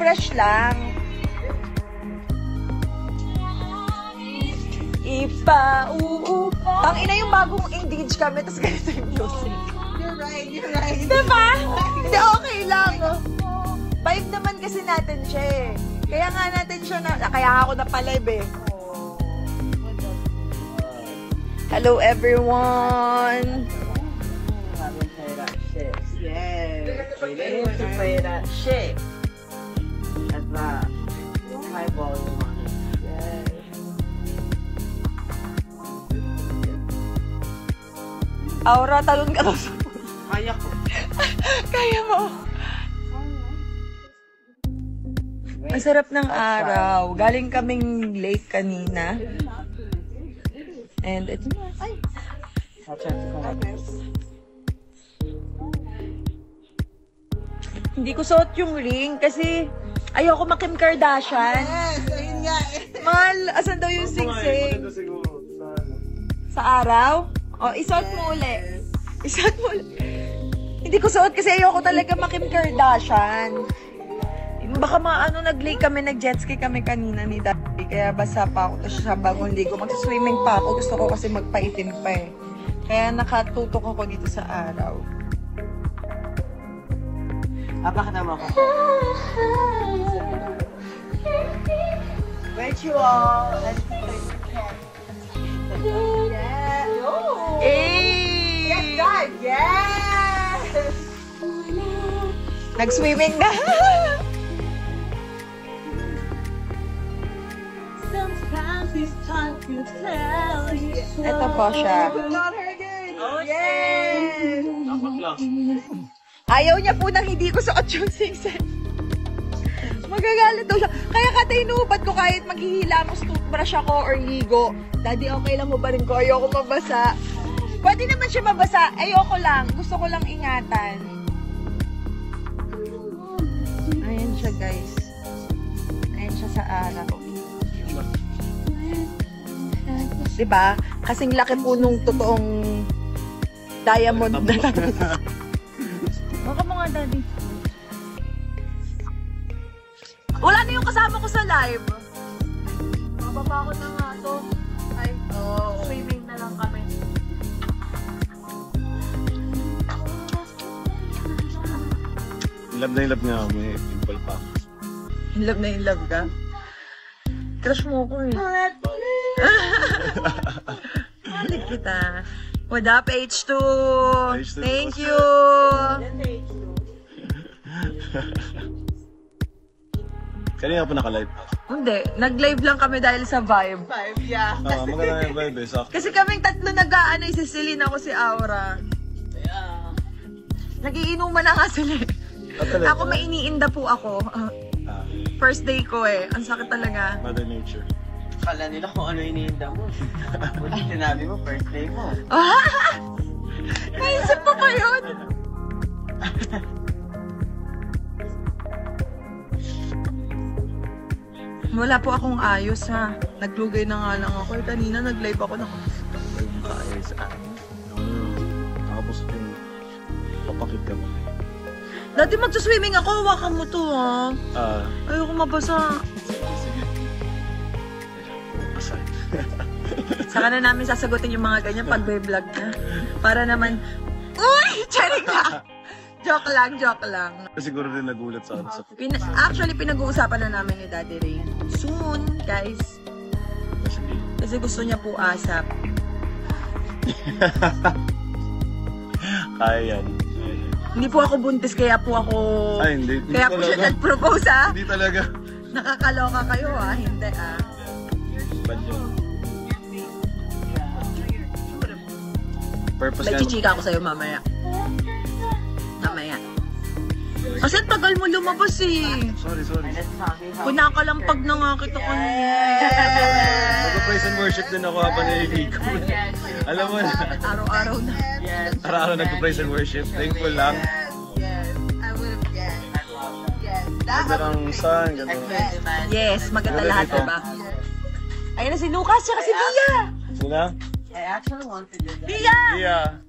Fresh lang. Tangina yung bagong engage kami, tapos ganito yung music. You're right. Diba? Hindi, okay lang. Vibe naman kasi natin siya eh. Kaya nga natin siya kaya ako napalive eh. Hello everyone! Haven't played that shit. Yes. We need to play that shit. At last. High volume on it. Yes. Aura, talon ka daw sa Kaya ko. Kaya mo. Ang sarap ng araw. Galing kaming lake kanina. And it's I'll check the comments. hindi ko suot yung ring kasi ayoko ma-Kim Kardashian. Yes, ayun nga. Mahal, asan daw yung singsing? Sa araw? O, isuot mo ulit. Isuot mo ulit. Hindi ko suot kasi ayoko talaga ma-Kim Kardashian. Baka nag-lake kami, nag-jet ski kami kanina ni Daddy. Kaya basa pa ako. Tapos sa bagong ligo, mag-swimming pa ako. Gusto ko kasi magpaitim pa eh. Kaya nakatutok ako dito sa araw. Napakatama ko. Virtual. Yeah. Hey! Yes, God. Yes! Nag-swimming na. Ito po siya. Not her again. Oh, yes! Ayaw niya po nang hindi ko suot yung singsing. Magagalit daw siya. Kaya kata inuubat ko kahit maghihilamos toothbrush ako or ligo. Daddy, okay lang mo ba rin ko? Ayoko mabasa. Pwede naman siya mabasa. Ayoko lang. Gusto ko lang ingatan. Ayan siya, guys. Ayan siya sa araw. Diba? Kasing laki po nung totoong diamond na tapos. Baka mo nga, Daddy. Wala na yung kasama ko sa live. Mababa ko na nga to. Ay, swimming na lang kami. In love nga, may pimple pa. In love ka? Crush mo ko eh. Malig kita. What up, H2? H2. Thank you. Kanina pa naka-live. Hindi, nag-live lang kami dahil sa vibe. Yeah. Maganda yung vibe eh. Sakto. Kasi kaming tatlo nag-aano, si Celine ako, si Aura. Yeah. Nagiinuman na nga sila. Ako may iniinda po ako. First day ko eh. Ang sakit talaga. Mother Nature. Kala nila kung ano iniinda mo. Buti sinabi mo, first day mo. Naisip ko pa yun. Wala po akong ayos ha. Naglugay na nga lang ako. Kanina nag-live ako ng Ayos. Tapos yung papakit ka mo. Dati magsuswimming ako, hawakan mo to ha. Ayoko mabasa. Sige. Asay. Saka na namin sasagutin yung mga ganyan pag may vlog na. Para naman, uy! Charing lang! Joke lang. Siguro rin nagulat sa Actually, pinag-uusapan na namin ni Daddy Ray. Soon, guys. Kasi gusto niya po asap. Kaya yan. Hindi po ako buntis, kaya po ako... Ay, hindi. Kaya po siya nag-propose, ha? Hindi talaga. Nakakaloka kayo, ha? Hindi, ha? Bad yun. Purpose May yan. chichika ako sa'yo mamaya. Kasi tagal mo lumabas, eh. Sorry. Kunakalampag na nga kita ko niya. Nag-praise and worship din ako habang naliligo. Alam mo na. Araw-araw na. Araw-araw nag-praise and worship. Thankful lang. Yes. I would have guessed. Yes. Magandang sun, gano'n. Yes, maganda lahat, diba? Ayun na si Lucas, siya kasi Bia! Sina? I actually wanted to do that. Bia! Iya.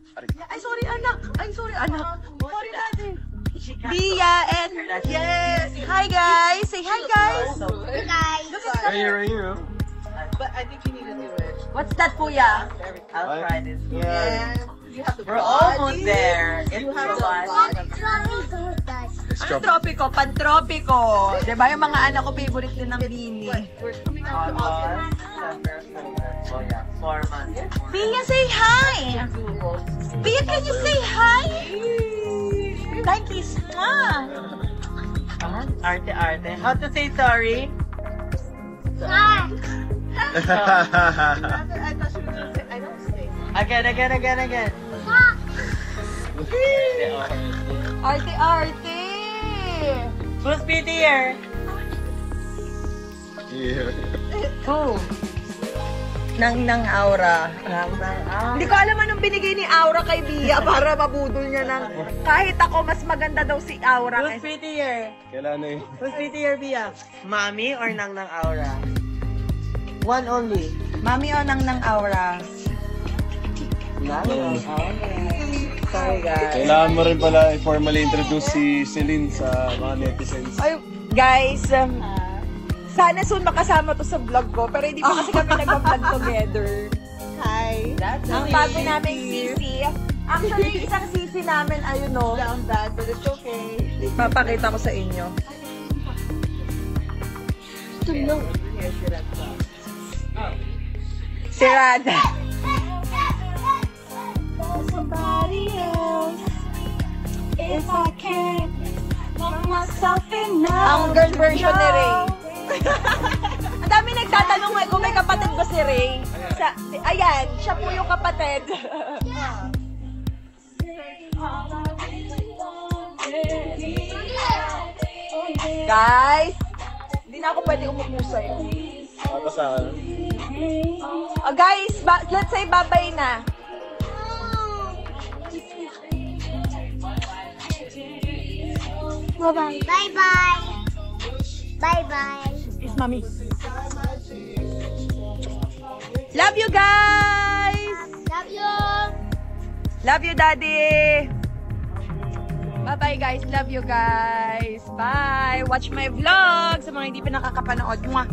Ay, sorry, anak. Sorry, Daddy. Bia and yes. Hi guys. Say hi guys. Right here, oh. But I think you need to do it. What's that, Kuya? I'll try this. Yeah. You have to We're almost there. If you have to watch. Ano tropiko? Pantropiko. Diba yung mga anak ko favorite din ng Bini? We're coming out to August. Oh yeah, 4 months. Bia, say hi! Bia, can you say hi? Like kiss na. Arte. How to say sorry? Hahaha. I thought she was going to say, I don't say. Again. Arte. Who's prettier? Yeah. Oh. Nang Aura. Hindi ko alam anong binigay ni Aura kay Bia para mabudol niya ng kahit ako mas maganda daw si Aura. Who's prettier? Kailan eh. Who's prettier, Bia? Mommy or Nang Aura? One only. Mami o Nang Aura? Nang Sorry, guys. Kailangan mo rin pala i-formally introduce si Celine sa mga netizens. Ay, guys, sana soon makasama to sa vlog ko, pero hindi pa kasi kami nag-vlog together. Hi. Ang bago naming sisi. Actually, isang sisi namin, ayun o. Sound bad, but it's okay. Papakita ko sa inyo. Tulong. Sirada. Somebody else, if I can't love myself enough. Ang girl version ni Ray. Ang dami nagtatanong kung may kapatid ba si Ray. Ayan, siya po yung kapatid. Guys, hindi na ako pwede umupo sa'yo. Tapos sa Guys, let's say bye-bye na. Bye-bye. Bye-bye. Bye-bye. Is mommy. Love you guys! Love you. Love you, Daddy! Bye-bye, guys. Love you, guys. Bye! Watch my vlog sa mga hindi pa nakakapanood. Mwah!